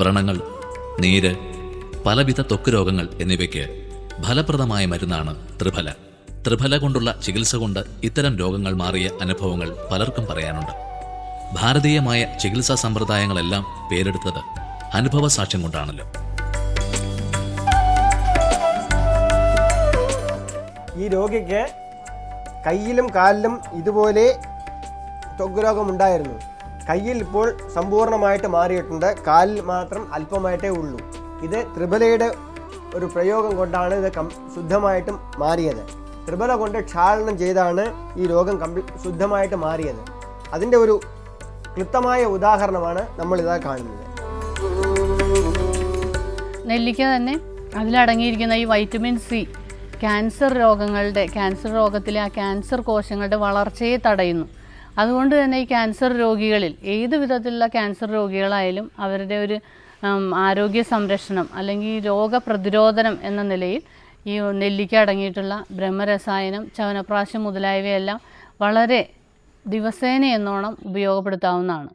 വ്രണങ്ങൾ, നീര്, പലവിധ ത്വക്ക് രോഗങ്ങൾ എന്നിവയ്ക്ക് ഫലപ്രദമായ മരുന്നാണ് ത്രിഫല. ത്രിഫല കൊണ്ടുള്ള ചികിത്സ കൊണ്ട് ഇത്തരം രോഗങ്ങൾ മാറിയ അനുഭവങ്ങൾ പലർക്കും പറയാനുണ്ട്. ഭാരതീയമായ ചികിത്സാ സമ്പ്രദായങ്ങളെല്ലാം പേരെടുത്തത് അനുഭവ സാക്ഷ്യം കൊണ്ടാണല്ലോ. ഈ രോഗിക്ക് കയ്യിലും കാലിലും ഇതുപോലെ ത്വക്ക് രോഗമുണ്ടായിരുന്നു. കയ്യിൽ ഇപ്പോൾ സമ്പൂർണ്ണമായിട്ട് മാറിയിട്ടുണ്ട്, കാലിൽ മാത്രം അല്പമായിട്ടേ ഉള്ളൂ. ഇത് ത്രിഫലയുടെ ഒരു പ്രയോഗം കൊണ്ടാണ് ഇത് ശുദ്ധമായിട്ടും മാറിയത്. ത്രിഫല കൊണ്ട് ക്ഷാളനം ചെയ്താണ് ഈ രോഗം ശുദ്ധമായിട്ട് മാറിയത്. അതിൻ്റെ ഒരു ക്ലിപ്തമായ ഉദാഹരണമാണ് നമ്മളിതാ കാണുന്നത്. നെല്ലിക്ക തന്നെ അതിലടങ്ങിയിരിക്കുന്ന ഈ വൈറ്റമിൻ സി ക്യാൻസർ രോഗത്തിലെ ആ ക്യാൻസർ കോശങ്ങളുടെ വളർച്ചയെ തടയുന്നു. അതുകൊണ്ട് തന്നെ ഈ ക്യാൻസർ രോഗികളിൽ ഏത് വിധത്തിലുള്ള ക്യാൻസർ രോഗികളായാലും അവരുടെ ഒരു ആരോഗ്യ സംരക്ഷണം അല്ലെങ്കിൽ രോഗപ്രതിരോധനം എന്ന നിലയിൽ ഈ നെല്ലിക്ക അടങ്ങിയിട്ടുള്ള ബ്രഹ്മരസായനം, ചവനപ്രാശം മുതലായവയെല്ലാം വളരെ ദിവസേന എന്നോണം ഉപയോഗപ്പെടുത്താവുന്നതാണ്.